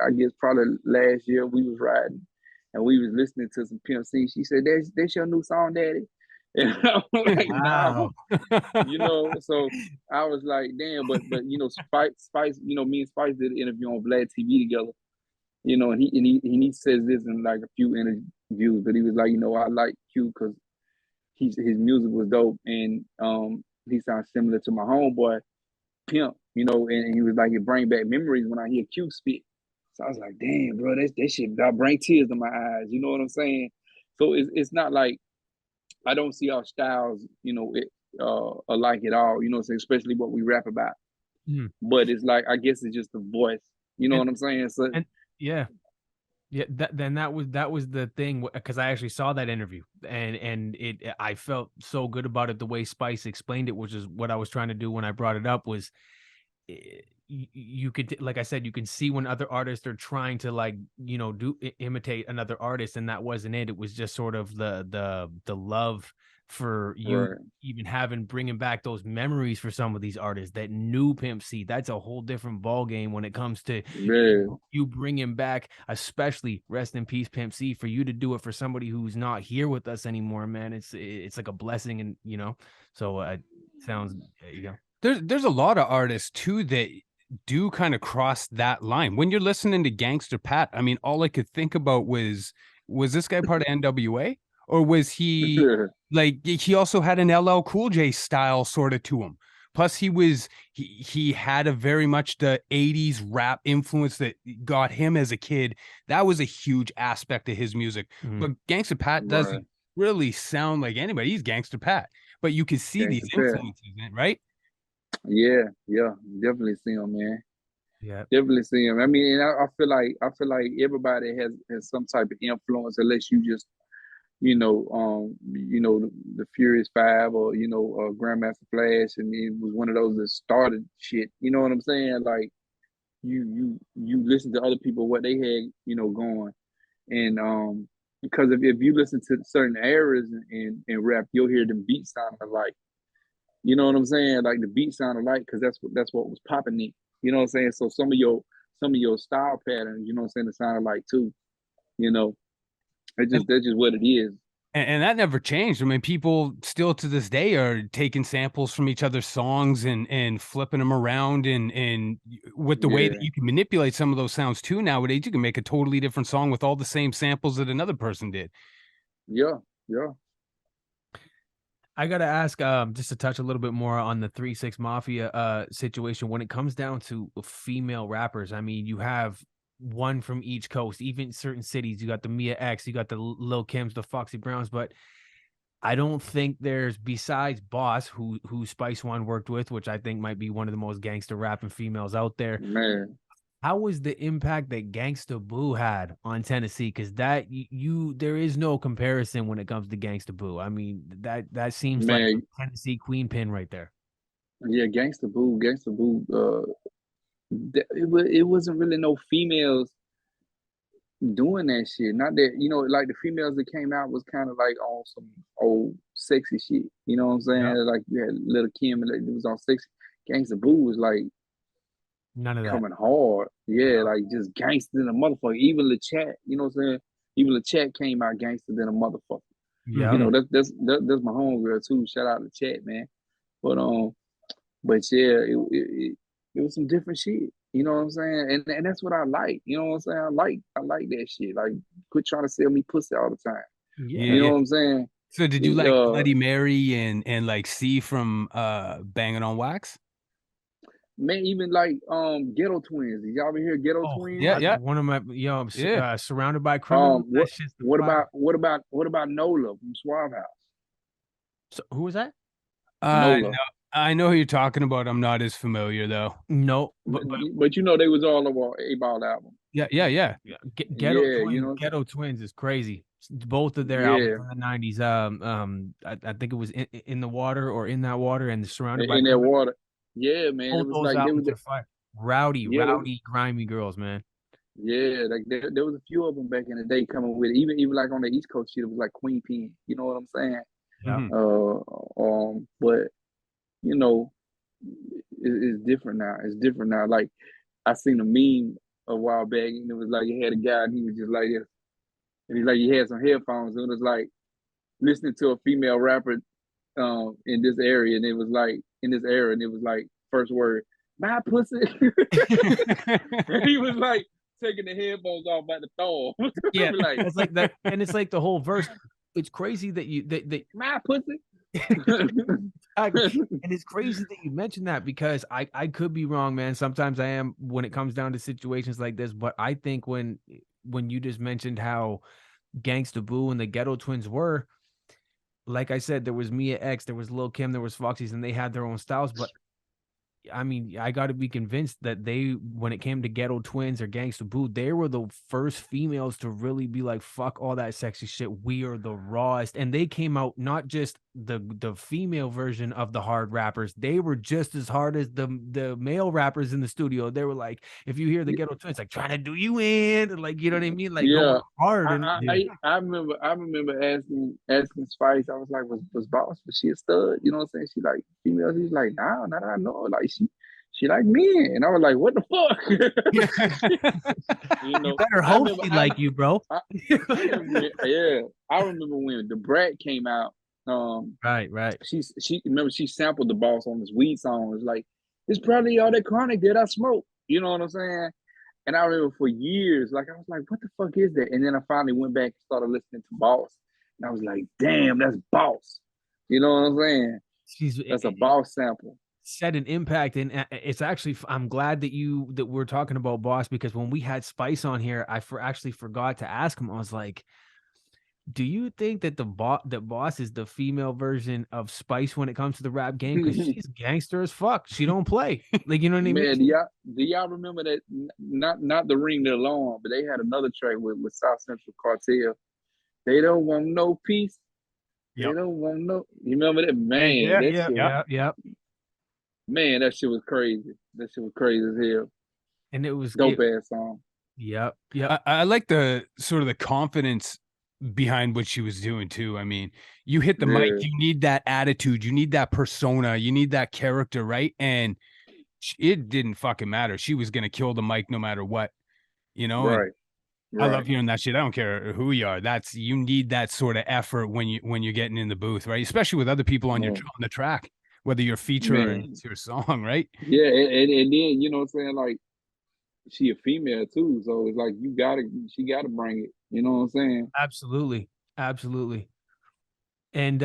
I guess probably last year we was riding and we was listening to some Pimp C. She said, that's your new song, Daddy. And I'm like, nah, Wow. so I was like, damn, but Spice, me and Spice did an interview on Vlad TV together, and he says this in like a few interviews, but he was like, I like Q because his music was dope, and he sounds similar to my homeboy Pimp, you know, and he was like, it bring back memories when I hear Q spit. So I was like, damn, bro, that shit about bring tears to my eyes. You know what I'm saying? So it's not like I don't see our styles, you know, alike at all. You know what I'm saying? Especially what we rap about. Mhm. But it's like I guess it's just the voice. You know And what I'm saying? So and yeah. Yeah, that was the thing because I actually saw that interview and I felt so good about it the way Spice explained it, which is what I was trying to do when I brought it up was you could like I said, you can see when other artists are trying to like, you know, imitate another artist, and that wasn't it. It was just sort of the love for you right, even having bringing back those memories for some of these artists that knew Pimp C. That's a whole different ball game when it comes to man, you bringing back, especially rest in peace Pimp C, for you to do it for somebody who's not here with us anymore, man. It's like a blessing, and you know, so sounds you know. There's a lot of artists too that do kind of cross that line. When you're listening to Gangster Pat, I mean, all I could think about was this guy part of NWA, or was he like he also had an LL Cool J style sort of to him. Plus, he had a very much the 80s rap influence that got him as a kid. That was a huge aspect of his music. Mhm. But Gangster Pat right. doesn't really sound like anybody. He's Gangster Pat. But you can see these Gangsta Pat. influences, right? Yeah, yeah, definitely see him, man. Yeah. Definitely see him. I mean, and I feel like everybody has some type of influence, unless you just the Furious Five or Grandmaster Flash, and it was one of those that started shit. You know what I'm saying? Like you listen to other people what they had going, and because if you listen to certain eras in rap, you'll hear the beat sound alike. You know what I'm saying? Like the beat sound alike because that's what was popping it. You know what I'm saying? So some of your style patterns, you know what I'm saying, it sound alike too. You know, And that's just what it is. and that never changed. I mean, people still to this day are taking samples from each other's songs and flipping them around and with the way that Yeah, you can manipulate some of those sounds too nowadays, you can make a totally different song with all the same samples that another person did. yeah, yeah. I gotta ask, just to touch a little bit more on the 3 6 Mafia situation. When it comes down to female rappers, I mean, you have one from each coast, even certain cities. You got the Mia X, you got the Lil Kims, the Foxy Browns, but I don't think there's besides Boss, who Spice One worked with, which I think might be one of the most gangster rapping females out there. Man, How was the impact that Gangsta Boo had on Tennessee? Because that there is no comparison when it comes to Gangsta Boo. I mean, that seems like man, Tennessee queen pin right there. yeah, Gangsta Boo. It wasn't really no females doing that shit. Not that like the females that came out was kind of like on some old sexy shit. You know what I'm saying? Yeah. Like you had Little Kim and it was on sexy. Gangsta Boo was like None of that. coming hard. Yeah, Yeah. like just gangster than a motherfucker. Even the chat, you know what I'm saying? Even the chat came out gangster than a motherfucker. Yeah. You Mhm. know, that's my homegirl too. Shout out to chat, man. But yeah, it was some different shit. You know what I'm saying? And that's what I like. You know what I'm saying? I like that shit. Like quit trying to sell me pussy all the time. Yeah, Yeah. You know yeah. what I'm saying? So did you It, like Bloody Mary and like C from Banging on Wax? man, even like Ghetto Twins. Did y'all ever hear Ghetto Oh, Twins? Yeah, yeah, one of my yeah. surrounded by criminals. What That's just the what fire. about what about what about Nola from Suave House? So who was that? No, Nola. I know who you're talking about. I'm not as familiar though. No, But they was all over A Ball album. Yeah, yeah, yeah. yeah, Yeah, you know. Ghetto Twins is crazy. Both of their albums Yeah, in the 90s. I think it was in the water or in that water and surrounded by in that criminals. water. Yeah, man. It Both was those like they was albums are fire. Rowdy, yeah, they, rowdy, grimy girls, man. yeah, like there was a few of them back in the day coming with it. Even like on the East Coast shit, it was like Queen Pen. You know what I'm saying? Yeah. Mhm. But you know, it's different now. It's different now. Like I seen a meme a while back, and it was like you had a guy, and he was just like this, and he's like he had some headphones, and it was like listening to a female rapper in this area, and it was like in this era, and it was like first word, my pussy, and he was like taking the headphones off by the throw 'em. Yeah, Like it's like that, and it's like the whole verse. It's crazy that you that my pussy. And it's crazy that you mentioned that because I could be wrong, man. Sometimes I am when it comes down to situations like this. But I think when you just mentioned how Gangsta Boo and the Ghetto Twins were, like I said, there was Mia X, there was Lil Kim, there was Foxy's, and they had their own styles. But I mean, I got to be convinced that they, when it came to Ghetto Twins or Gangsta Boo, they were the first females to really be like, "Fuck all that sexy shit. We are the rawest." And they came out not just the female version of the hard rappers; they were just as hard as the male rappers in the studio. They were like, if you hear the Ghetto Twins, like trying to do you in, like you know what I mean, like going Yeah, hard. I And I, yeah, I I remember asking Spice. I was like, was Boss? Was she a stud? You know what I'm saying? She like females. He's like, nah, not that I know. Like she like men. And I was like, what the fuck? You you know, better I hope remember she like you, bro. I, I remember yeah, I remember when the Brat came out. Right, right. She remember she sampled the Boss on this weed song. It was like, it's probably all that chronic that I smoke. You know what I'm saying? And I remember for years, like I was like, what the fuck is that? And then I finally went back and started listening to Boss. And I was like, damn, that's Boss. You know what I'm saying? She's That's a Boss sample. set an impact, and it's actually I'm glad that we're talking about Boss, because when we had Spice on here, actually forgot to ask him. I was like, do you think that that Boss is the female version of Spice when it comes to the rap game? Because she's gangster as fuck. She don't play. Like, you know what I mean? Man, do y'all remember that? Not the Ring the Alarm, but they had another track with South Central Cartel. They don't want no peace. They Yep. don't want no. You remember that? Yeah, Man, yeah, that yeah, shit. yeah, yeah. Man, that shit was crazy. That shit was crazy as hell. And it was Dope ass song. yep, yep. I like the sort of the confidence behind what she was doing too. I mean, you hit the mic, Yeah, you need that attitude, you need that persona, you need that character, right? And it didn't fucking matter. She was gonna kill the mic no matter what, you know. And right, I love right. hearing that shit. I don't care who you are. That's you need that sort of effort when you're getting in the booth, right? Especially with other people on Man, on the track, whether you're a feature or man. it's your song, right? Yeah, and then you know what I'm saying, like she a female too, so it's like she gotta bring it. You know what I'm saying? Absolutely, absolutely. And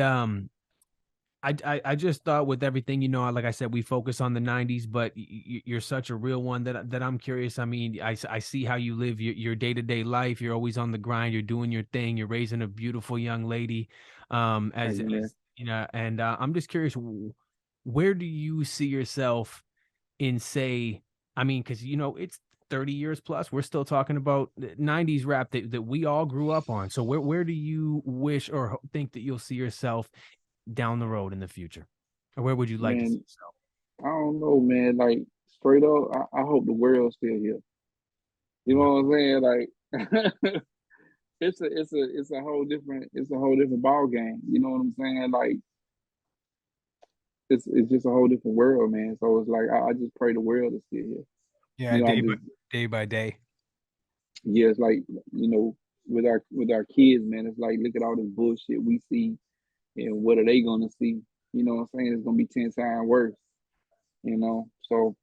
I just thought with everything, like I said, we focus on the 90s, but you're such a real one that I'm curious. I mean, I see how you live your day-to-day life. You're always on the grind. You're doing your thing. You're raising a beautiful young lady. Thank you, man. As you know, and I'm just curious, where do you see yourself in, say, I mean, because it's 30 years plus, we're still talking about 90s rap that we all grew up on. So where do you wish or think that you'll see yourself down the road in the future? Or where would you like to see Man, yourself? I don't know, man. Like straight up, I hope the world's still here. You Yeah, know what I'm saying? Like it's a whole different ball game. You know what I'm saying? Like it's just a whole different world, man. So it's like I just pray the world is still here. Yeah, You know, I just day by day. yeah, it's like with our kids, man. It's like look at all this bullshit we see, and what are they gonna see? You know what I'm saying? It's gonna be 10 times worse. You know, so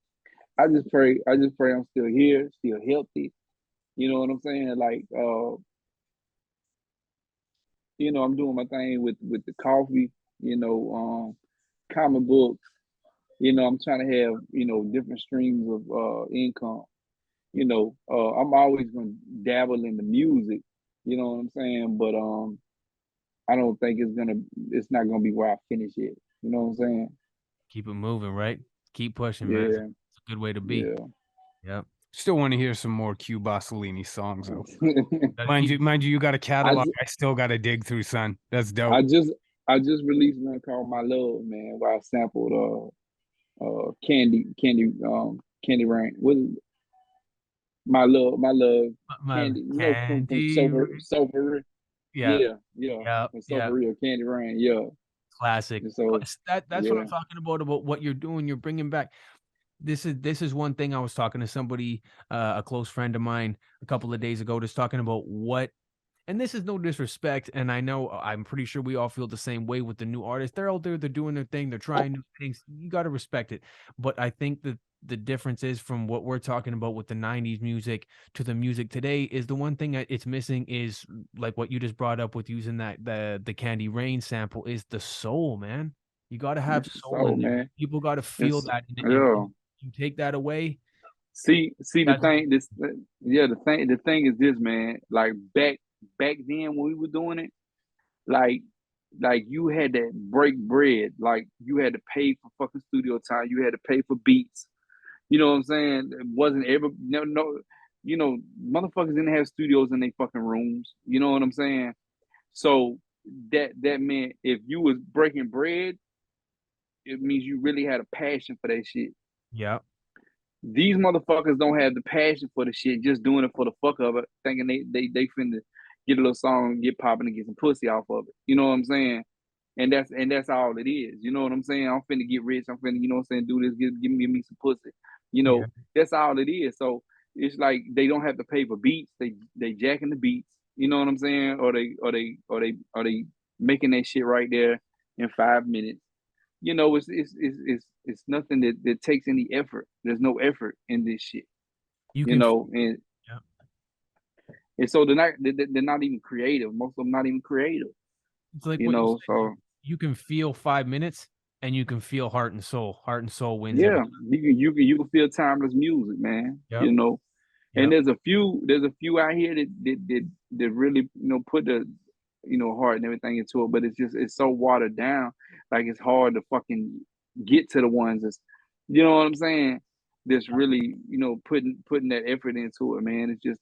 I just pray I'm still here, still healthy. You know what I'm saying? Like, I'm doing my thing with the coffee. Comic books. I'm trying to have different streams of income. I'm always gonna dabble in the music. You know what I'm saying? But I don't think it's not gonna be where I finish it. You know what I'm saying? keep it moving, right? Keep pushing, man. It's Yeah, a good way to be. yeah. Yeah. Still want to hear some more Q Bosilini songs though. Gotta keep Mind you, you got a I catalog. just, I still got to dig through, son. That's I dope. just I just released one called My Love, man, where I sampled Candy Rain. What is it? My love, my Candy, from candy. Sober. Yeah, Yeah, yeah, yeah, from yeah. Sober Real, Candy Rain, yeah. Classic. And so That's what I'm yeah, talking about what you're doing. You're bringing back. This is one thing. I was talking to somebody, a close friend of mine, a couple of days ago, just talking about what. And this is no disrespect, and I know I'm pretty sure we all feel the same way with the new artists. They're out there, they're doing their thing, they're trying new things. You got to respect it. But I think that the difference is from what we're talking about with the 90s music to the music today is the one thing that it's missing is like what you just brought up with using that the Candy Rain sample is the soul, man. You got to have soul So in there. man, People got to feel it's that. yeah. You take that away. See the That's thing. The thing is this, man. Like back then when we were doing it, like you had to break bread. Like you had to pay for fucking studio time. You had to pay for beats. You know what I'm saying? It wasn't ever no. You know, motherfuckers didn't have studios in their fucking rooms. You know what I'm saying? So that meant if you was breaking bread, it means you really had a passion for that shit. Yeah. These motherfuckers don't have the passion for the shit, just doing it for the fuck of it, thinking they finna get a little song, get popping, and get some pussy off of it. You know what I'm saying? And that's all it is. You know what I'm saying? I'm finna get rich. I'm finna, you know what I'm saying, do this, give me some pussy. You Yeah. know, that's all it is. So it's like they don't have to pay for beats. They jacking the beats. You know what I'm saying? Or they making that shit right there in 5 minutes. You know, it's nothing that takes any effort. There's no effort in this shit. You You can know, and yeah. and so they're not even creative. Most of them not even creative. It's like You what you know, said. so You can feel 5 minutes and you can feel heart and soul. Heart and soul wins every yeah, time. you can feel timeless music, man. Yep. You know, and Yep. there's a few out here that really put the heart and everything into it, but it's so watered down, like it's hard to fucking get to the ones that's what I'm saying, that's really putting that effort into it, man. It's just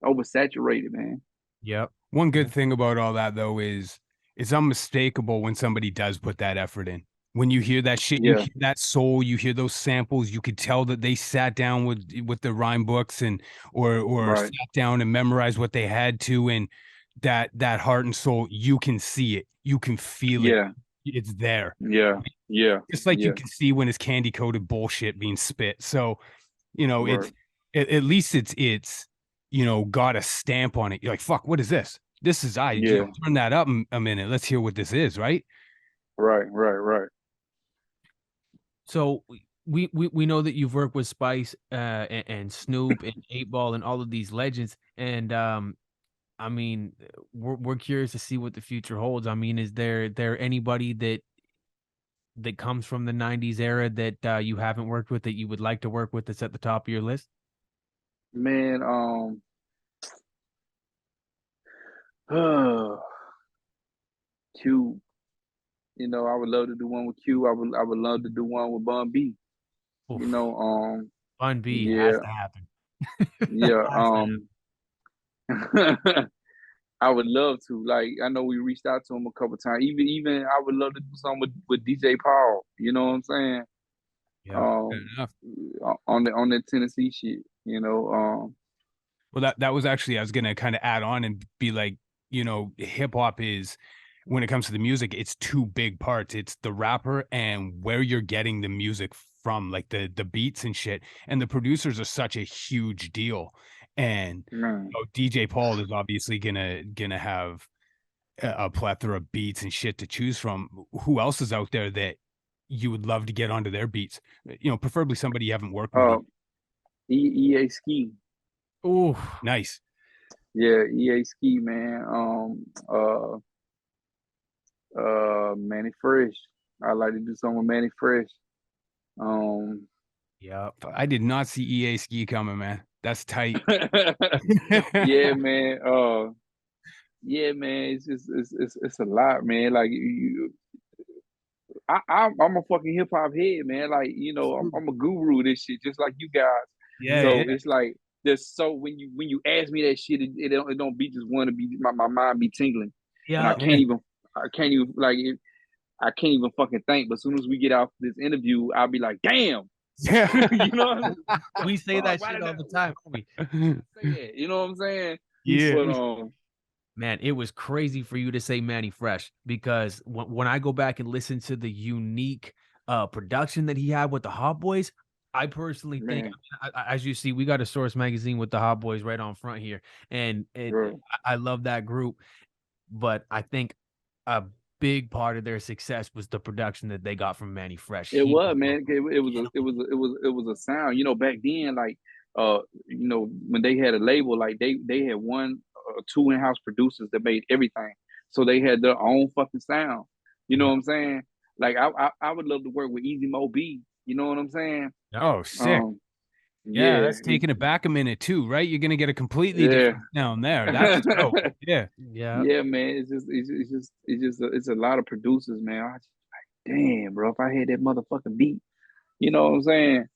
oversaturated, man. Yep. One good Yep. thing about all that though is it's unmistakable when somebody does put that effort in. When you hear that shit, you Yeah, hear that soul, you hear those samples, you could tell that they sat down with the rhyme books and or right. sat down and memorized what they had to, and that heart and soul, you can see it, you can feel it, Yeah, it's there. yeah, yeah, Just like you yeah. can see when it's candy coated bullshit being spit. So, it's Right. at least it's got a stamp on it. You're like, fuck, what is this? This is Yeah. turn that up a minute. Let's hear what this is, right? Right. Right. Right. So we know that you've worked with Spice and Snoop and 8 Ball and all of these legends. And I mean, we're curious to see what the future holds. I mean, is there anybody that comes from the 90s era that you haven't worked with that you would like to work with that's at the top of your list? Man, Q. I would love to do one with Q. I would love to do one with Bun B. You Oof. know, Fun B has yeah, to happen. yeah. Has to happen. I would love to. Like, I know we reached out to him a couple times. Even I would love to do something with DJ Paul. You know what I'm saying? Yeah, fair Um, enough. on that Tennessee shit. Well, that was actually, I was gonna kind of add on and be like, hip hop is, when it comes to the music, it's two big parts. It's the rapper and where you're getting the music from, like the beats and shit. And the producers are such a huge deal. And Man. DJ Paul is obviously gonna have a plethora of beats and shit to choose from. Who else is out there that you would love to get onto their beats? Preferably somebody you haven't worked with. Uh, EA Ski. Ooh. Nice. Yeah, EA Ski, man. Manny Fresh. I like to do something with Manny Fresh. Um, Yep. I did not see EA Ski coming, man. That's tight. yeah, man. Yeah, man. It's just it's a lot, man. Like I'm a fucking hip hop head, man. Like I'm a guru of this shit, just like you guys. Yeah, Yeah. yeah. So it's like there's so when you ask me that shit, it don't be just want to be my mind be tingling, and I Yeah. can't even like I can't even fucking think. But as soon as we get off this interview, I'll be like, damn, you know, We say fuck, that why shit did I all the time, don't we? say that? You know what I'm saying? Yeah. But Man, it was crazy for you to say Manny Fresh because when I go back and listen to the unique production that he had with the Hot Boys, I personally think, man, as you see, we got a Source magazine with the Hot Boys right on front here, and bro, I love that group. But I think a big part of their success was the production that they got from Manny Fresh. It was, man. It was a sound. You know, back then, like, you know, when they had a label, like they had one or two in-house producers that made everything, so they had their own fucking sound. You know Yeah. what I'm saying? Like, I would love to work with Easy Mo B. You know what I'm saying? Oh, sick. Um, Yeah, yeah, that's taking it back a minute too, right? You're gonna get a completely yeah. different sound there. That's dope. Yeah. Yeah. Yeah, man. It's a lot of producers, man. I just like, damn, bro. If I had that motherfucking beat, you know what I'm saying?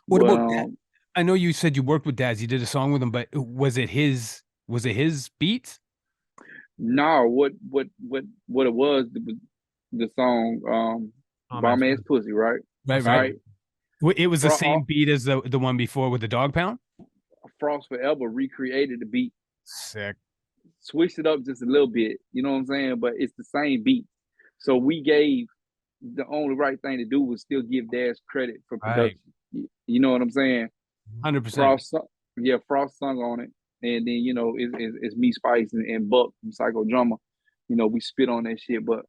What But about I know you said you worked with Daz, you did a song with him, but was it his beats? no, what it was the song Oh, man. Bomb Ass Pussy, right? Right, All right. right. It was the Fro- same beat as the one before with the Dog Pound? Frost Forever recreated the beat, Sick. switched it up just a little bit, you know what I'm saying? But it's the same beat. So we gave the only right thing to do was still give Dash credit for Right. production. You know what I'm saying? 100%. Frost, yeah, Frost sung on it, and then you know it's me, Spice, and Buck from Psycho Drummer. You know we spit on that shit, but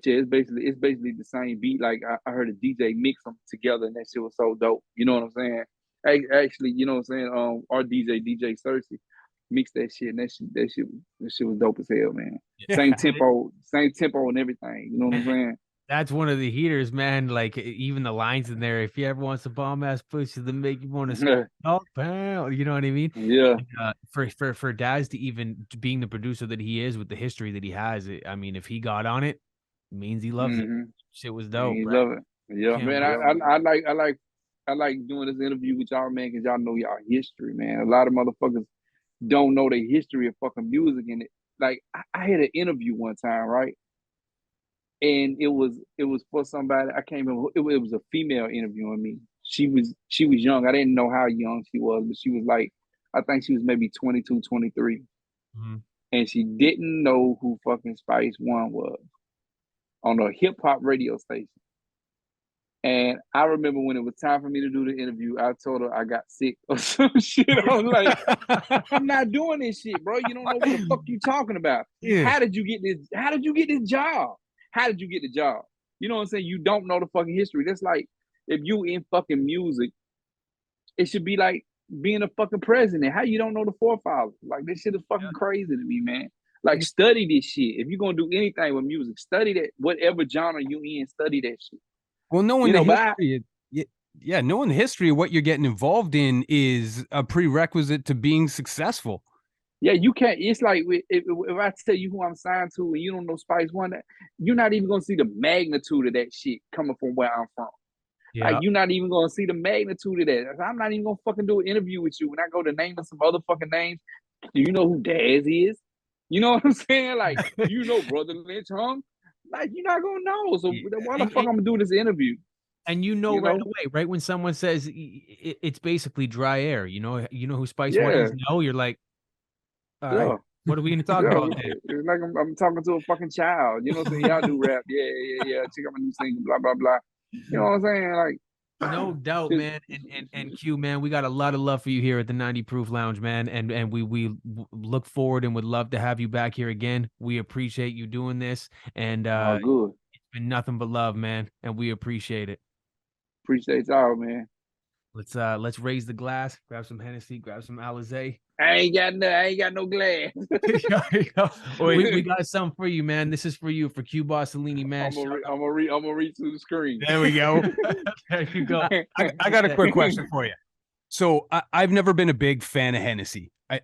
yeah, it's basically the same beat. Like I heard a DJ mix them together, and that shit was so dope. You know what I'm saying? Actually, you know what I'm saying? Our DJ Cersei mixed that shit, and that shit was dope as hell, man. Yeah. Same tempo and everything. You know what I'm saying? That's one of the heaters, man. Like even the lines in there. If you ever want some bomb ass pussy to make you want to spit dog pound, you know what I mean? Yeah. And, for Daz to even being the producer that he is with the history that he has, I mean, if he got on it, means he loves it. Mm-hmm. Shit was And dope, he right? love it. Yeah, Can't man. wait. I like doing this interview with y'all, man, because y'all know y'all history, man. A lot of motherfuckers don't know the history of fucking music, and it. Like I had an interview one time, right? And it was for somebody. I can't remember. It was a female interviewing me. She was young. I didn't know how young she was, but she was like, I think she was maybe 22, 23, Mhm. and she didn't know who fucking Spice One was on a hip hop radio station. And I remember when it was time for me to do the interview, I told her I got sick or some shit. I was like, I'm not doing this shit, bro. You don't know what the fuck you talking about. Yeah. How did you get this? How did you get this job? How did you get the job? You know what I'm saying? You don't know the fucking history. That's like if you in fucking music, it should be like being a fucking president. How you don't know the forefathers? Like this shit is fucking crazy to me, man. Like study this shit. If you're gonna do anything with music, study that. Whatever genre you in, study that shit. Well, knowing You the know, but history, yeah, knowing the history of what you're getting involved in is a prerequisite to being successful. yeah, you can't. It's like if I tell you who I'm signed to and you don't know Spice One, you're not even gonna see the magnitude of that shit coming from where I'm from. Like Yeah. you're not even gonna see the magnitude of that. I'm not even gonna fucking do an interview with you when I go to name some other fucking names. Do you know who Daz is? You know what I'm saying? Like, do you know Brother Lynch, huh? Like, you're not gonna know. So why the And, fuck I'm gonna do this interview? and you know You right know? away, right when someone says it's basically dry air. You know who Spice One Yeah, is? No, you're like, all right, yeah. what are we gonna talk Yeah, about then? it's like I'm talking to a fucking child. You know what I'm saying? Y'all do rap. Yeah. Check out my new single, blah, blah, blah. You know what I'm saying? Like, No doubt, just, man. And Q, man, we got a lot of love for you here at the 90 Proof Lounge, man. And we look forward and would love to have you back here again. We appreciate you doing this, and oh, good. it's been nothing but love, man. And we appreciate it. Appreciate y'all, man. Let's raise the glass, grab some Hennessy, grab some Alizé. I ain't got no glass. We got something for you, man. This is for you, for Q Bosilini, man. I'm gonna reach to the screen. There we go. There you go. I got a quick question for you. So I've never been a big fan of Hennessy. I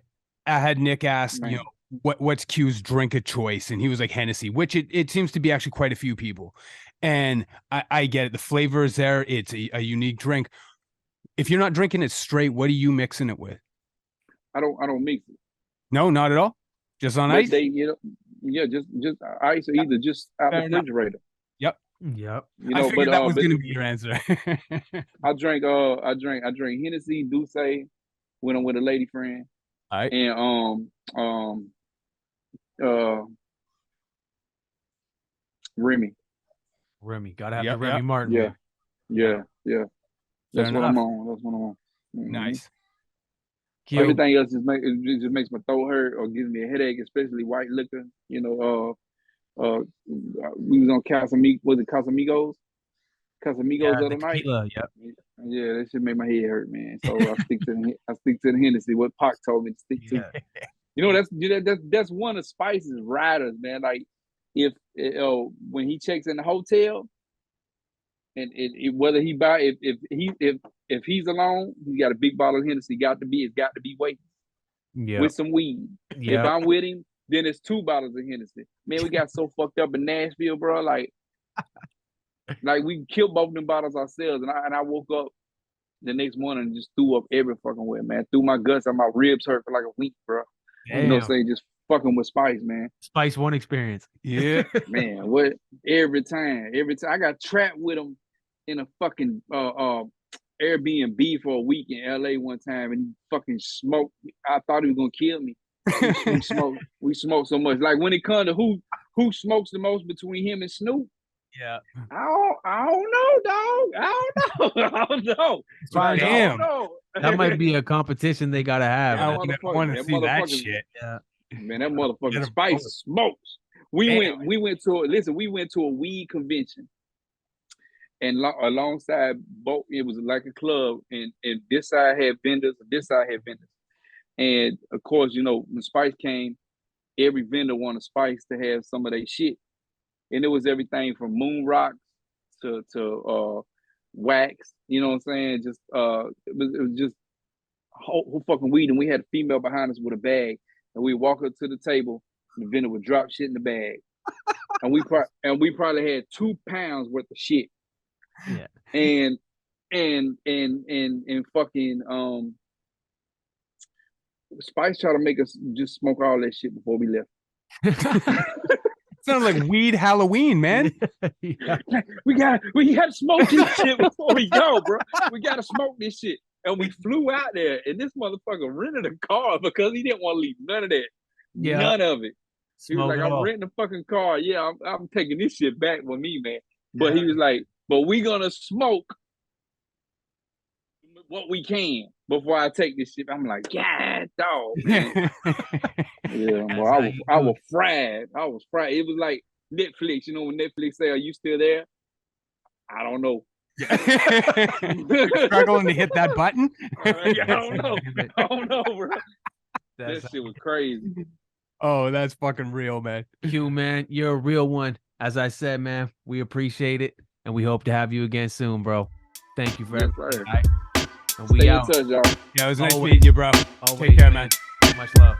had Nick ask, Man. what's Q's drink of choice, and he was like Hennessy, which it seems to be actually quite a few people. And I get it. The flavor is there. It's a unique drink. If you're not drinking it straight, what are you mixing it with? I don't mix it. No, not at all. Just on ice. Just ice or either just out the refrigerator. Yep. Yep. You I know, figured that was going to be your answer. I drank Hennessy, Douce when I'm with a lady friend, All right. and Remy. Remy, gotta have Yep, the Remy yep. Martin. Yeah, man. yeah. Fair That's what enough. I'm on. That's what I'm on. Mhm. Nice. Q, Everything else it just makes my throat hurt or gives me a headache, especially white liquor. You know, we was on Casamigos. Was it Casamigos? Casamigos Yeah, the the other night. tequila. Yep. Yeah, that shit made my head hurt, man. So I stick to the Hennessy. What Pac told me to stick to. Yeah. You know, that's one of Spice's riders, man. Like if when he checks in the hotel, and whether he buy if he's alone, he got a big bottle of Hennessy. It's got to be waiting Yep. with some weed. If Yep. I'm with him, then it's 2 bottles of Hennessy. Man, we got so fucked up in Nashville, bro. Like we killed both them bottles ourselves, and I woke up the next morning and just threw up every fucking way, man. Threw my guts and my ribs hurt for like a week, bro. Damn. You know what I'm saying? Just fucking with Spice, man. Spice One experience. Yeah. Man, what every time I got trapped with him in a fucking Airbnb for a week in LA one time, and he fucking smoked. I thought he was gonna kill me. We smoked so much. Like when it comes to who smokes the most between him and Snoop, Yeah. I don't know, dog. I don't know. Damn. That might be a competition they gotta have. I That want to see that motherfucker- shit. Yeah. Man, that motherfucker Get him Spice smokes. We Damn. went to a weed convention, and alongside both, it was like a club, and this side had vendors, this side had vendors, and of course, you know, when Spice came, every vendor wanted Spice to have some of their shit, and it was everything from moon rocks to wax. You know what I'm saying? Just it was just whole fucking weed, and we had a female behind us with a bag, and we walk up to the table, and the vendor would drop shit in the bag, and we probably had 2 pounds worth of shit. Yeah. And fucking Spice tried to make us just smoke all that shit before we left. Sounds like weed Halloween, man. Yeah. We gotta smoke this shit before we go, bro. We gotta smoke this shit. And we flew out there, and this motherfucker rented a car because he didn't want to leave none of that. Yeah. None of it. He was Smoke like, it I'm all. renting a fucking car. Yeah, I'm taking this shit back with me, man. But he was like, but we gonna smoke what we can before I take this shit. I'm like, God, dog, man. Yeah, well, I was fried. I was fried. It was like Netflix. You know when Netflix say, "Are you still there?" I don't know. Struggling to hit that button. I don't know. I don't know, bro. That shit was crazy. Oh, that's fucking real, man. Q, man, you're a real one. As I said, man, we appreciate it, and we hope to have you again soon, bro. Thank you for Yes, everything. sir. All right? And we Stay in out. touch, y'all. Yeah, it was nice Always. meeting you, bro. Always, Take care, man. Much love.